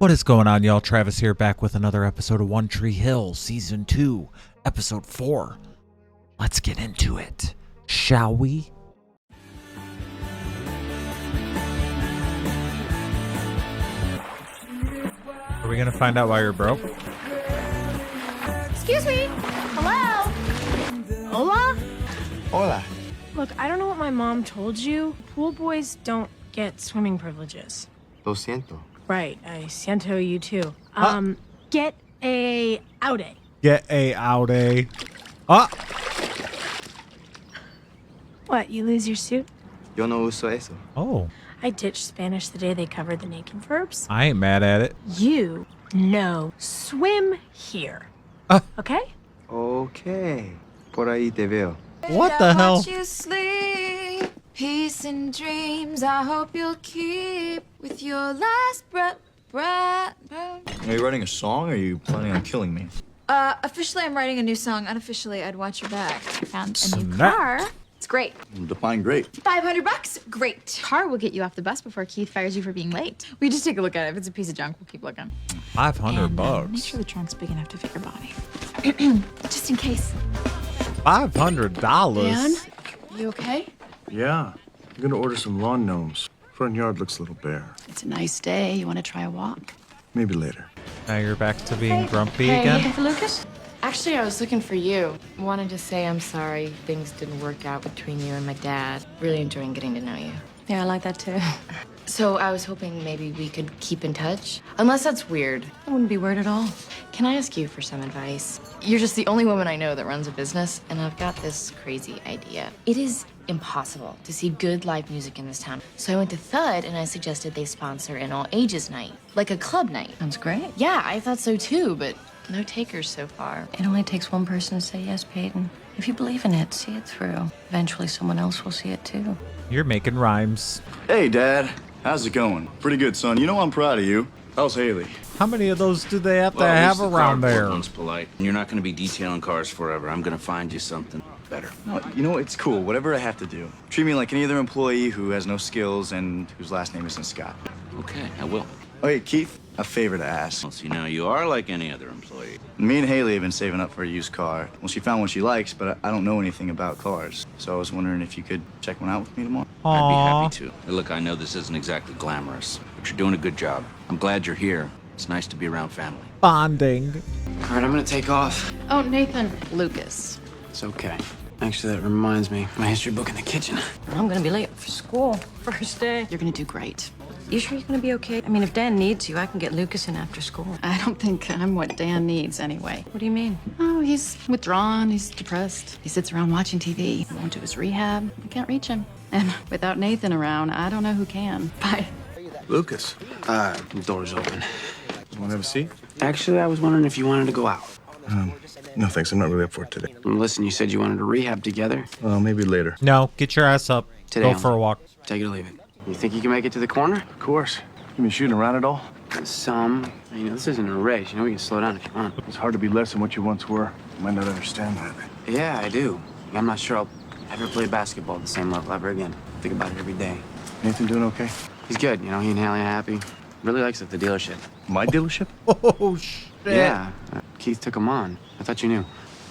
What is going on, y'all? Travis here, back with another episode of One Tree Hill, Season 2, Episode 4. Let's get into it, shall we? Are we gonna find out why you're broke? Excuse me. Hello? Hola? Hola. Look, I don't know what my mom told you. Pool boys don't get swimming privileges. Lo siento. Right, I siento you too. Get a outie. Get a outie. Ah! What, you lose your suit? Yo no uso eso. Oh, I ditched Spanish the day they covered the naked verbs. I ain't mad at it. You no swim here. Okay? Okay. Por ahí te veo. What the hell? Watch you sleep, peace and dreams. I hope you'll keep with your last breath. Are you writing a song, or are you planning on killing me? Officially, I'm writing a new song. Unofficially, I'd watch your back. I found a new Snap. car. It's great. Define great. $500. Great. Car will get you off the bus before Keith fires you for being late. We just take a look at it. If it's a piece of junk, we'll keep looking. 500 And, bucks. Make sure the trunk's big enough to fit your body. Just in case. $500? You okay? Yeah, I'm gonna order some lawn gnomes. Front yard looks a little bare. It's a nice day. You want to try a walk? Maybe later. Now you're back to being grumpy Hey, again? looking for Lucas? Actually, I was looking for you. Wanted to say I'm sorry things didn't work out between you and my dad. Really enjoying getting to know you. Yeah, I like that too. So I was hoping maybe we could keep in touch. Unless that's weird. I wouldn't be worried at all. Can I ask you for some advice? You're just the only woman I know that runs a business, and I've got this crazy idea. It is impossible to see good live music in this town. So I went to Thud and I suggested they sponsor an all ages night, like a club night. Sounds great. Yeah, I thought so too, but no takers so far. It only takes one person to say yes, Peyton. If you believe in it, see it through. Eventually, someone else will see it too. You're making rhymes. Hey, Dad. How's it going? Pretty good, son. You know I'm proud of you. How's Haley? How many of those do they have to Well, at have least the around cardboard there? one's polite. You're not going to be detailing cars forever. I'm going to find you something better. No, you know, it's cool. Whatever I have to do. Treat me like any other employee who has no skills and whose last name isn't Scott. Okay, I will. Oh, hey, Keith, a favor to ask. Well, see, now you are like any other employee. Me and Haley have been saving up for a used car. Well, she found one she likes, but I don't know anything about cars. So I was wondering if you could check one out with me tomorrow. I'd Aw. be happy to. Hey, look, I know this isn't exactly glamorous, but you're doing a good job. I'm glad you're here. It's nice to be around family. Bonding. All right, I'm gonna take off. Oh, Nathan. Lucas. It's okay. Actually, that reminds me, my history book in the kitchen. I'm gonna be late for school. First day. You're gonna do great. You sure you're gonna be okay? I mean, if Dan needs you, I can get Lucas in after school. I don't think I'm what Dan needs anyway. What do you mean? Oh, he's withdrawn, he's depressed. He sits around watching TV. He won't do his rehab. I can't reach him. And without Nathan around, I don't know who can. Bye. Lucas, The door's open. you wanna have a seat? Actually, I was wondering if you wanted to go out. No thanks, I'm not really up for it today. Listen, you said you wanted to rehab together. Well, maybe later. No, get your ass up. Today Go I'm- for a walk. Take it or leave it. You think you can make it to the corner? Of course. You been shooting around at all? Some. You know, this isn't a race. You know, we can slow down if you want. It's hard to be less than what you once were. You might not understand that. Yeah, I do. I'm not sure I'll ever play basketball at the same level ever again. Think about it every day. Nathan doing okay? He's good. You know, he and Haley are happy. Really likes it at the dealership. My dealership? Oh, shit. Yeah. Keith took him on. I thought you knew.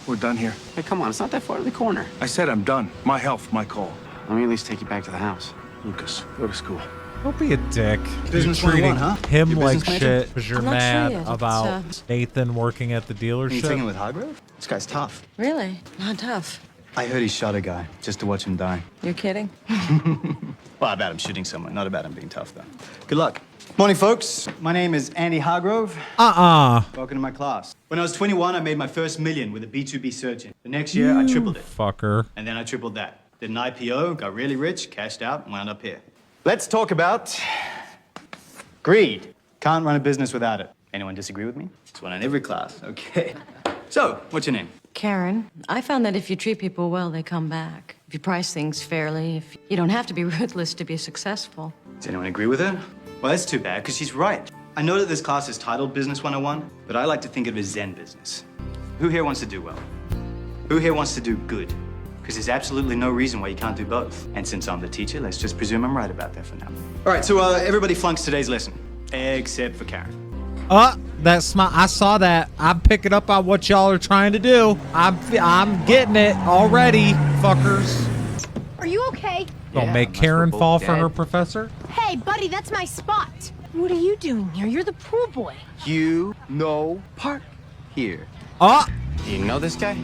We're done here. Hey, come on. It's not that far to the corner. I said I'm done. My health, my call. Let me at least take you back to the house. Lucas, go to school. Don't be a dick. Business You're treating 101, huh? him Your like business major? shit because you're I'm not sure mad yet. It's, about Nathan working at the You taking dealership. with Hargrove? This guy's tough. Really? Not tough. I heard he shot a guy just to watch him die. You're kidding? Well, about him shooting someone, not about him being tough, though. Good luck. Morning, folks. My name is Andy Hargrove. Welcome to my class. When I was 21, I made my first million with a B2B search engine. The next year, I tripled it. Fucker. And then I tripled that. Did an IPO, got really rich, cashed out, and wound up here. Let's talk about greed. Can't run a business without it. Anyone disagree with me? It's one in every class. Okay. So, what's your name? Karen, I found that if you treat people well, they come back. If you price things fairly, if you don't have to be ruthless to be successful. Does anyone agree with her? Well, that's too bad, because she's right. I know that this class is titled Business 101, but I like to think of it as Zen business. Who here wants to do well? Who here wants to do good? Because there's absolutely no reason why you can't do both. And since I'm the teacher, let's just presume I'm right about that for now. All right, so everybody flunks today's lesson, except for Karen. That smile. I saw that. I'm picking up on what y'all are trying to do. I'm getting it already, fuckers. Are you okay? Don't make Karen fall for her professor. Hey, buddy, that's my spot. What are you doing here? You're the pool boy. You know park here. Do you know this guy?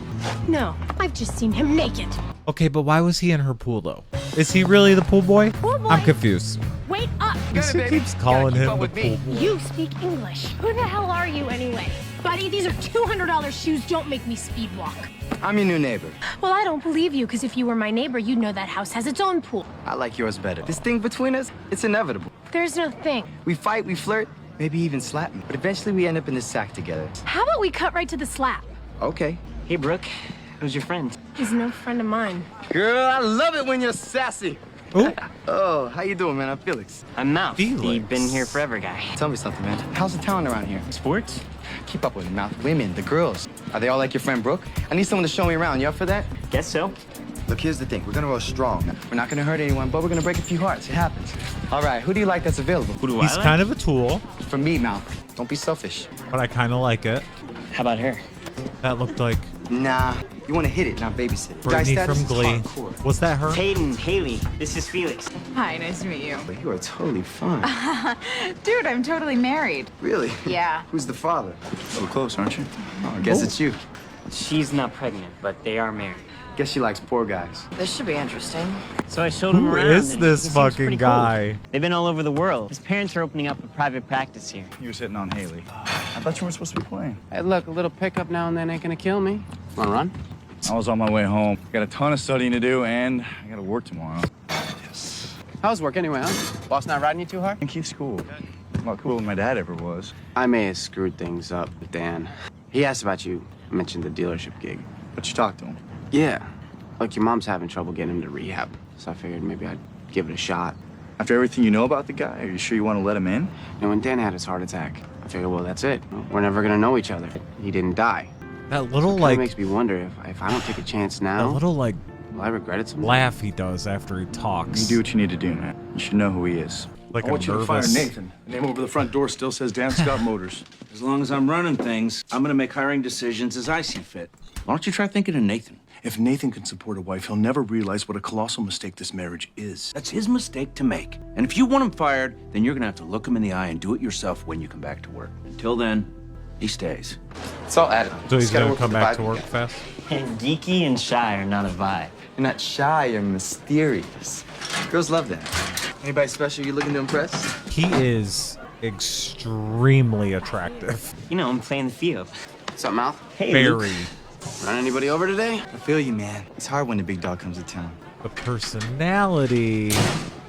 No, I've just seen him naked. Okay, but why was he in her pool though? Is he really the pool boy? Pool boy? I'm confused. Wait up. She keeps calling him the pool boy. You speak English. Who the hell are you anyway? Buddy, these are $200 shoes. Don't make me speed walk. I'm your new neighbor. Well, I don't believe you, because if you were my neighbor, you'd know that house has its own pool. I like yours better. This thing between us, it's inevitable. There's no thing. We fight, we flirt, maybe even slap me. But eventually we end up in this sack together. How about we cut right to the slap? Okay. Hey, Brooke. Who's your friend? He's no friend of mine. Girl, I love it when you're sassy. Ooh. Oh, how you doing, man? I'm Felix. I'm Mouth, the Felix. been here forever guy. Tell me something, man. How's the town around here? Sports? Keep up with it, Mouth. Women, the girls. Are they all like your friend Brooke? I need someone to show me around. You up for that? Guess so. Look, here's the thing. We're gonna roll strong. We're not gonna hurt anyone, but we're gonna break a few hearts. It happens. All right, who do you like that's available? Who do He's I like? kind of a tool, For me, Mouth. Don't be selfish. but I kind of like it. How about her? That looked like Nah, you wanna hit it, not babysit it. Guy Brittany status from is Glee. hardcore. Was that her? Hayden, Haley, this is Felix. Hi, nice to meet you. But you are totally fine. Dude, I'm totally married. Really? Yeah. Who's the father? A little close, aren't you? Oh, I guess it's you. She's not pregnant, but they are married. Guess she likes poor guys. This should be interesting. So I showed him Who around. is and this he seems fucking pretty cool. guy? They've been all over the world. His parents are opening up a private practice here. You was hitting on Haley. I thought you weren't supposed to be playing. Hey, look, a little pickup now and then ain't gonna kill me. Wanna run? I was on my way home. Got a ton of studying to do, and I gotta work tomorrow. How's work anyway, huh? Boss not riding you too hard? And Keith's cool. A lot cooler than my dad ever was. I may have screwed things up with Dan. He asked about you. I mentioned the dealership gig. But you talked to him. Yeah. Look, your mom's having trouble getting him to rehab. So I figured maybe I'd give it a shot. After everything you know about the guy, are you sure you want to let him in? You know, when Dan had his heart attack, I figured, well, that's it. We're never gonna know each other. He didn't die. That little Kinda like makes me wonder if I don't take a chance that now, little like will I regret it someday? laugh he does after he talks. You do what you need to do, man. You should know who he is. Like I a want you to fire nervous- Nathan. The name over the front door still says Dan Scott Motors. As long as I'm running things, I'm gonna make hiring decisions as I see fit. Why don't you try thinking of Nathan? If Nathan can support a wife, he'll never realize what a colossal mistake this marriage is. That's his mistake to make. And if you want him fired, then you're gonna have to look him in the eye and do it yourself when you come back to work. Until then, he stays. It's all added. So he's Just gotta gonna work come with the back vibe to you work get. fast. Geeky and shy are not a vibe. You're not shy, you're mysterious. Girls love that. Anybody special you looking to impress? He is extremely attractive. You know, I'm playing the field. What's up, Mouth? Hey, Very. Run anybody over today? I feel you, man. It's hard when the big dog comes to town. The personality.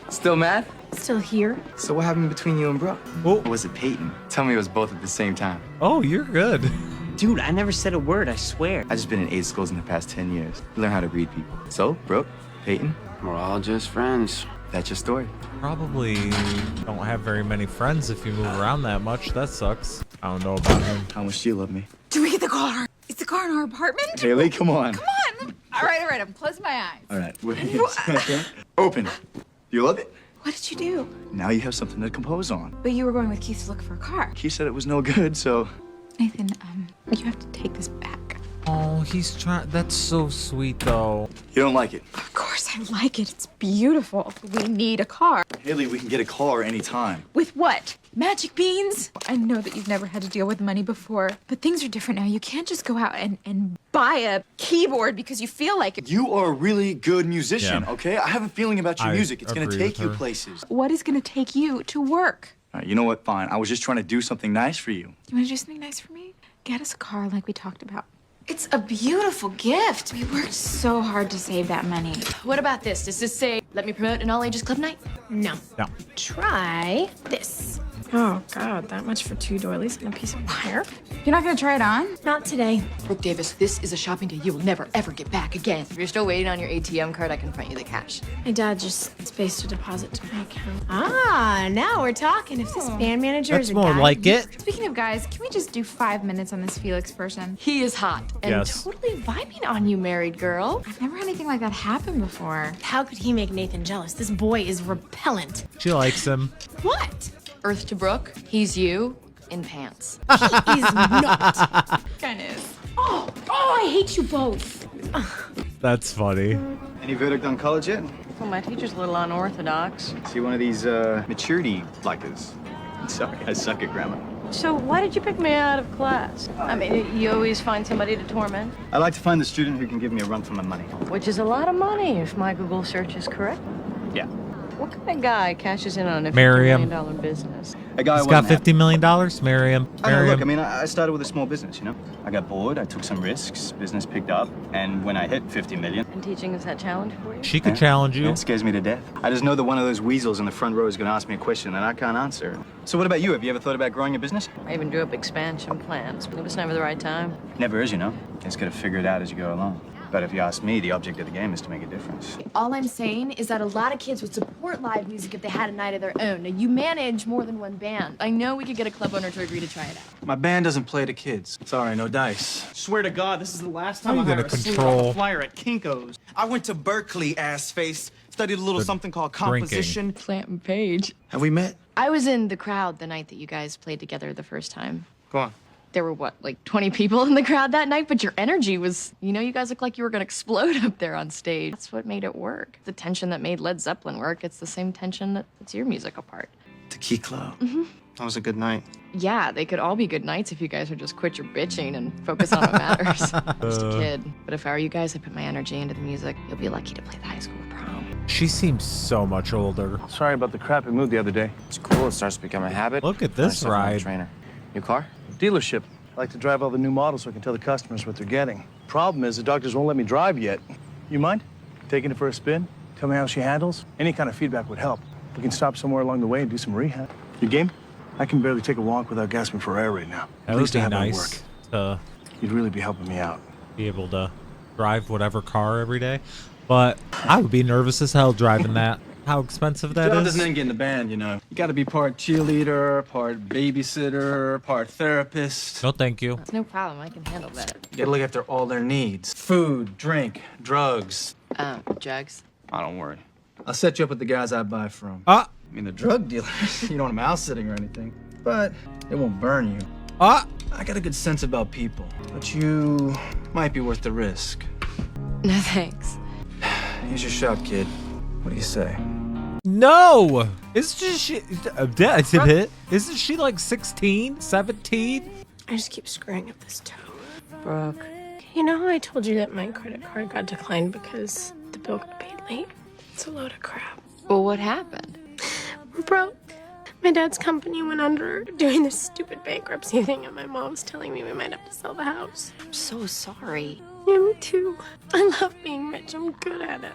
Still mad? Still here? So what happened between you and Brooke? Oh. Or was it Peyton? Tell me it was both at the same time. Oh, you're good. Dude, I never said a word, I swear. I just been in 8 schools in the past 10 years. You learn how to read people. So, Brooke, Peyton, We're all just friends. that's your story. Probably don't have very many friends if you move around that much. That sucks. I don't know about him. How much do you love me? Do we get the car? Is the car in our apartment? Haley, come on. Come on. All right. I'm closing my eyes. All right, wait a second. Open. You love it? What did you do? Now you have something to compose on. But you were going with Keith to look for a car. Keith said it was no good, so Nathan, you have to take this back. Oh, he's trying. That's so sweet, though. you don't like it. Of course I like it. It's beautiful. We need a car. Haley, we can get a car anytime. With what? Magic beans? I know that you've never had to deal with money before, but things are different now. You can't just go out and buy a keyboard because you feel like it. You are a really good musician, Yeah. okay? I have a feeling about your I music. It's gonna agree take with you her. places. What is going to take you to work? All right, you know what? Fine. I was just trying to do something nice for you. You want to do something nice for me? Get us a car like we talked about. It's a beautiful gift. We worked so hard to save that money. What about this? Does this say, let me promote an all-ages club night? No. No. Try this. Oh, God, that much for 2 doilies and a piece of wire? You're not gonna try it on? Not today. Brooke Davis, this is a shopping day you will never, ever get back again. If you're still waiting on your ATM card, I can front you the cash. My dad just spaced a deposit to my account. Ah, now we're talking. If this band manager That's is a more guy, like it. Speaking of guys, can we just do 5 minutes on this Felix person? He is hot and Yes. totally vibing on you, married girl. I've never had anything like that happen before. How could he make Nathan jealous? This boy is repellent. She likes him. What? Earth to Brooke, he's you. in pants. He is not. Kind of is. Oh, I hate you both. That's funny. Any verdict on college yet? Well, my teacher's a little unorthodox. See one of these maturity likers. Sorry, I suck at grammar. So why did you pick me out of class? I mean, you always find somebody to torment, I like to find the student who can give me a run for my money. which is a lot of money if my Google search is correct. Yeah. What kind of guy cashes in on a $50 Miriam. million business? A guy He's got $50 million. Miriam. I know, look, I Miriam. mean, I started with a small business, you know? I got bored, I took some risks, business picked up, and when I hit 50 million... And teaching is that challenge for you? She could challenge you. It scares me to death. I just know that one of those weasels in the front row is going to ask me a question that I can't answer. So what about you? Have you ever thought about growing your business? I even drew up expansion plans, but it was never the right time. Never is, you know? You just got to figure it out as you go along. But if you ask me, the object of the game is to make a difference. All I'm saying is that a lot of kids would support live music if they had a night of their own. Now, you manage more than one band. I know we could get a club owner to agree to try it out. My band doesn't play to kids. Sorry, no dice. Swear to God, this is the last How time you I gonna hire a singer control- off a flyer at Kinko's. I went to Berkeley, ass face. Studied a little The something called drinking. composition. Plant and Page. Have we met? I was in the crowd the night that you guys played together the first time. Go on. There were, what, like 20 people in the crowd that night? But your energy was, you know, you guys looked like you were gonna explode up there on stage. That's what made it work. The tension that made Led Zeppelin work, it's the same tension that's your musical part. The Key Club. That was a good night. Yeah, they could all be good nights if you guys would just quit your bitching and focus on what matters. Just a kid. But if I were you guys, I'd put my energy into the music. You'll be lucky to play the high school prom. She seems so much older. Sorry about the crappy mood the other day. It's cool. It starts to become a habit. Look at this Myself, I'm a ride. Trainer. New car? Dealership. I like to drive all the new models so I can tell the customers what they're getting. Problem is, the doctors won't let me drive yet. You mind taking it for a spin? Tell me how she handles? Any kind of feedback would help. We can stop somewhere along the way and do some rehab. You game? I can barely take a walk without gasping for air right now. That At would least to be have that nice work. to You'd really be helping me out. be able to drive whatever car every day. But I would be nervous as hell driving that. How expensive that Job is. doesn't end getting the band, you know. You gotta be part cheerleader, part babysitter, part therapist. No, thank you. No problem, I can handle that. You gotta look after all their needs. Food, drink, drugs. Jugs. Oh, don't worry. I'll set you up with the guys I buy from. Ah, I mean, the drug dealers. You don't want them house sitting or anything. But it won't burn you. ah. I got a good sense about people. But you might be worth the risk. No thanks. Here's your shot, kid. What do you say? No! Isn't she like 16, 17? I just keep screwing up this toe. Brooke. You know how I told you that my credit card got declined because the bill got paid late? It's a load of crap. Well, what happened? We're broke. My dad's company went under doing this stupid bankruptcy thing, and my mom's telling me we might have to sell the house. I'm so sorry. Yeah, me too. I love being rich. I'm good at it.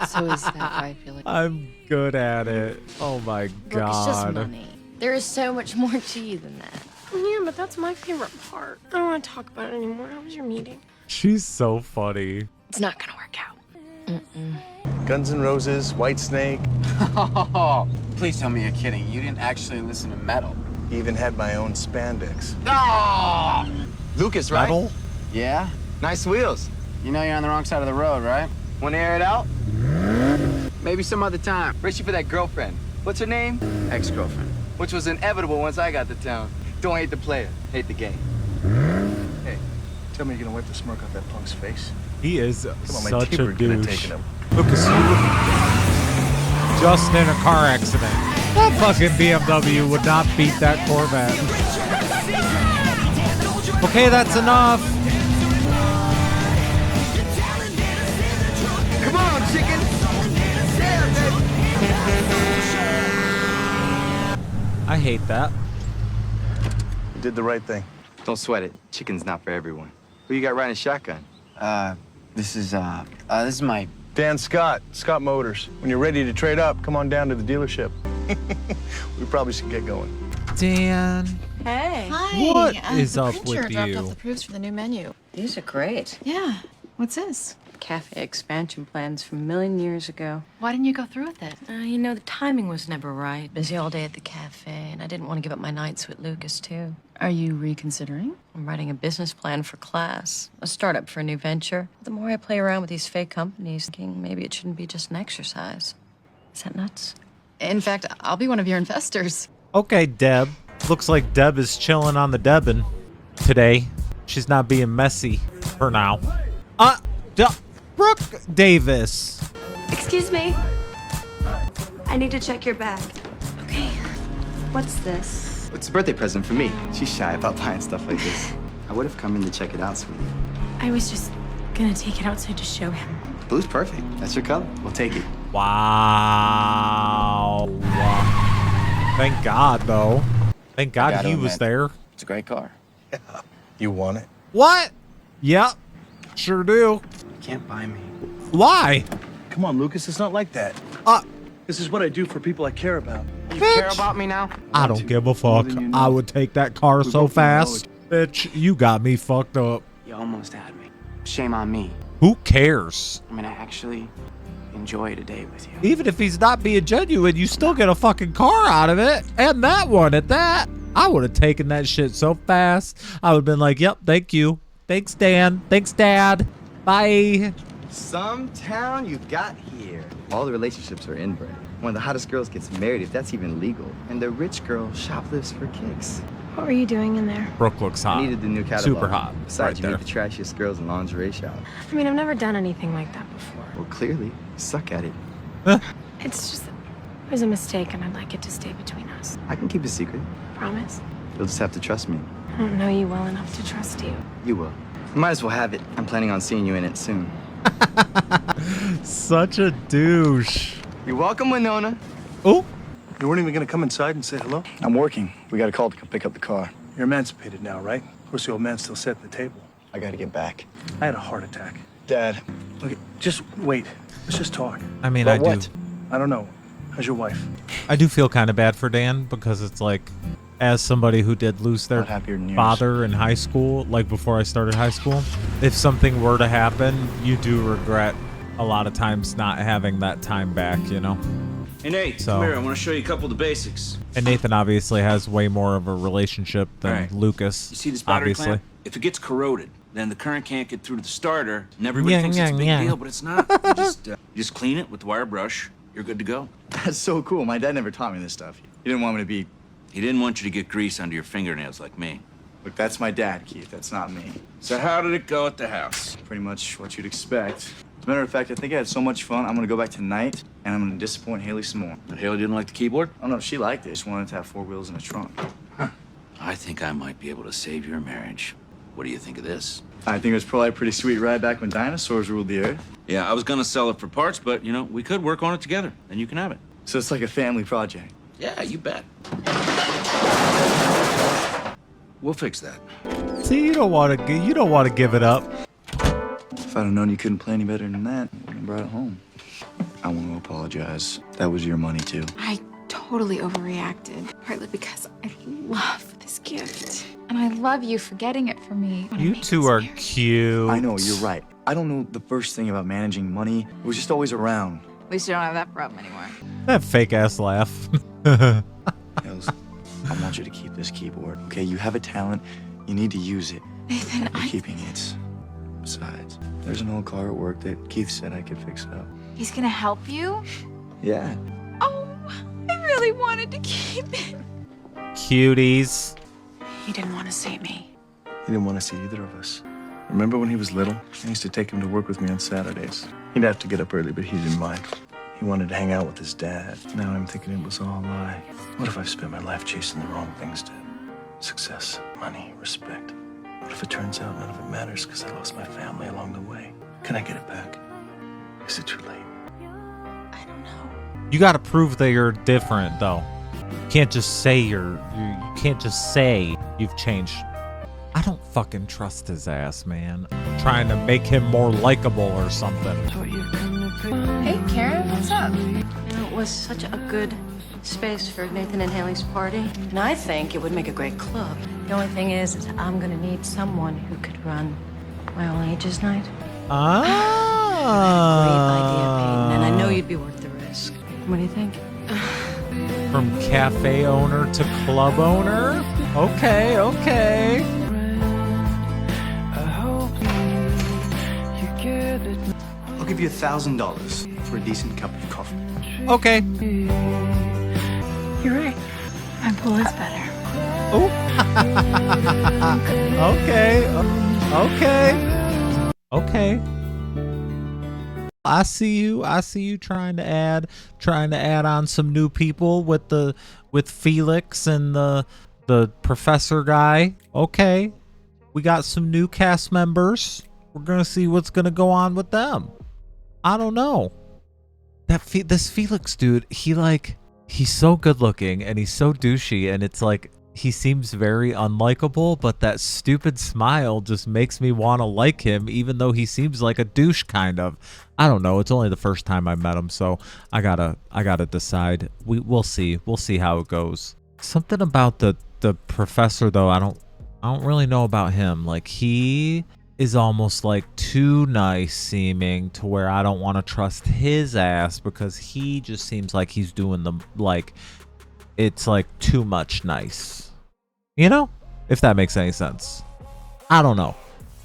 So is that why I feel like... I'm good at it. Oh my Look, it's just god. money. There is so much more to you than that. Yeah, but that's my favorite part. I don't want to talk about it anymore. How was your meeting? She's so funny. It's not gonna work out. Guns N' Roses, Whitesnake. Oh, please tell me you're kidding. You didn't actually listen to metal. Even had my own spandex. Oh! Lucas, right? Metal? Yeah. Nice wheels. You know you're on the wrong side of the road, right? Want to air it out? Maybe some other time. Richie for that girlfriend. What's her name? Ex-girlfriend. Which was inevitable once I got to town. Don't hate the player, hate the game. Hey, tell me you're gonna wipe the smirk off that punk's face. He is Come on, my such a T-Bird could have douche. taken him. Lucas, you were just in a car accident. That fucking BMW would not beat that Corvette. Okay, that's enough. Come on, chicken! I hate that. You did the right thing. Don't sweat it. Chicken's not for everyone. Who you got riding shotgun? This is my... Dan Scott, Scott Motors. When you're ready to trade up, come on down to the dealership. We probably should get going. Dan. Hey. Hi. What is the up printer with dropped you? off the proofs for the new menu. These are great. Yeah. What's this? Cafe expansion plans from a million years ago. Why didn't you go through with it? You know, the timing was never right. Busy all day at the cafe, and I didn't want to give up my nights with Lucas, too. Are you reconsidering? I'm writing a business plan for class, a startup for a new venture. The more I play around with these fake companies, thinking maybe it shouldn't be just an exercise. Is that nuts? In fact, I'll be one of your investors. Okay, Deb. Looks like Deb is chilling on the Debbin today. She's not being messy for now. Brooke Davis. Excuse me. I need to check your bag. Okay. What's this? It's a birthday present for me. She's shy about buying stuff like this. I would have come in to check it out, sweetie. I was just gonna take it outside to show him. Blue's perfect. That's your color. We'll take it. Wow. Thank God, though. Thank God he was there. It's a great car. You want it? What? Yep. Sure do. You can't buy me. Why? Come on, Lucas. It's not like that. This is what I do for people I care about. You care about me now? I don't give a fuck. You know. I would take that car so fast. Bitch, you got me fucked up. You almost had me. Shame on me. Who cares? I mean, I actually enjoyed a day with you. Even if he's not being genuine, you still get a fucking car out of it. And that one at that. I would have taken that shit so fast. I would have been like, yep, thank you. Thanks, Dan. Thanks, Dad. Bye. Some town you got here. All the relationships are inbred. One of the hottest girls gets married, if that's even legal. And the rich girl shoplifts for kicks. What were you doing in there? Brooke looks hot. I needed the new catalog. Super hot. Besides, right you there. meet the trashiest girls in lingerie shop. I mean, I've never done anything like that before. Well, clearly, you suck at it. It's just, it was a mistake, and I'd like it to stay between us. I can keep a secret. Promise? You'll just have to trust me. I don't know you well enough to trust you. You will. Might as well have it. I'm planning on seeing you in it soon. Such a douche. You're welcome, Winona. Oh. You weren't even going to come inside and say hello? I'm working. We got a call to come pick up the car. You're emancipated now, right? Of course, the old man's still sitting at the table. I gotta get back. I had a heart attack. Dad. Okay, just wait. Let's just talk. I mean, About I what? do. I don't know. How's your wife? I do feel kind of bad for Dan because it's like, as somebody who did lose their Not happier than yours. father in high school, like before I started high school, if something were to happen, you do regret a lot of times not having that time back, you know? Hey, Nate, So- come here. I want to show you a couple of the basics. And Nathan obviously has way more of a relationship than All right. Lucas, You see this battery obviously. clamp? If it gets corroded, then the current can't get through to the starter, and everybody Yeah, thinks yeah, it's a big yeah. deal, but it's not. You just clean it with the wire brush. You're good to go. That's so cool. My dad never taught me this stuff. He didn't want me to be... He didn't want you to get grease under your fingernails like me. Look, that's my dad, Keith. That's not me. So how did it go at the house? Pretty much what you'd expect. As a matter of fact, I think I had so much fun, I'm gonna go back tonight, and I'm gonna disappoint Haley some more. But Haley didn't like the keyboard? Oh, no, she liked it. She wanted to have 4 wheels in a trunk. I think I might be able to save your marriage. What do you think of this? I think it was probably a pretty sweet ride back when dinosaurs ruled the earth. Yeah, I was gonna sell it for parts, but you know, we could work on it together. Then you can have it. So it's like a family project. Yeah, you bet. We'll fix that. See, you don't want to give it up. If I'd have known you couldn't play any better than that, I wouldn't have brought it home. I want to apologize. That was your money, too. I totally overreacted, partly because I love this gift. And I love you for getting it for me. You two are cute. I know, you're right. I don't know the first thing about managing money. It was just always around. At least you don't have that problem anymore. That fake ass laugh. Hills, I want you to keep this keyboard, okay? You have a talent. You need to use it. Nathan, You're keeping it. Besides, there's an old car at work that Keith said I could fix up. He's gonna help you? Yeah. Oh, I really wanted to keep it. Cuties. He didn't want to see me. He didn't want to see either of us. Remember when he was little? I used to take him to work with me on Saturdays. He'd have to get up early, but he didn't mind. He wanted to hang out with his dad. Now I'm thinking it was all a lie. What if I've spent my life chasing the wrong things, Dad? Success, money, respect. What if it turns out none of it matters because I lost my family along the way? Can I get it back? Is it too late? I don't know. You got to prove that you're different, though. You can't just say you can't just say you've changed. I don't fucking trust his ass, man. I'm trying to make him more likable or something. Hey, Karen, what's up? You know, it was such a good space for Nathan and Haley's party. And I think it would make a great club. The only thing is I'm gonna need someone who could run my all ages night. Ah. Great idea, Peyton, and I know you'd be worth the risk. What do you think? From cafe owner to club owner? Okay, okay. I'll give you $1,000 for a decent cup of coffee. Okay. You're right. I'm pool is better. Oh. Okay. Okay. Okay. I see you trying to add on some new people with Felix and the professor guy. Okay. We got some new cast members. We're going to see what's going to go on with them. I don't know. This Felix dude, he's so good looking and he's so douchey, and it's like he seems very unlikable, but that stupid smile just makes me want to like him, even though he seems like a douche kind of. I don't know. It's only the first time I met him, so I gotta decide. We'll see. We'll see how it goes. Something about the professor though, I don't really know about him. Like, he is almost like too nice seeming to where I don't want to trust his ass, because he just seems like he's doing the, like, it's like too much nice, you know, if that makes any sense. I don't know.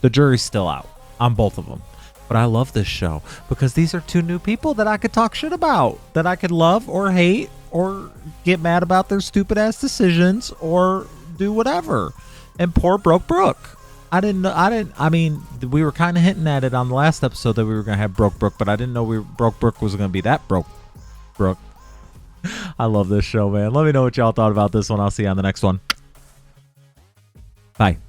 The jury's still out on both of them, but I love this show because these are two new people that I could talk shit about, that I could love or hate or get mad about their stupid ass decisions or do whatever. And poor broke Brooke. I mean, we were kind of hinting at it on the last episode that we were going to have broke Brooke, but I didn't know broke Brooke was going to be that broke Brooke. I love this show, man. Let me know what y'all thought about this one. I'll see you on the next one. Bye.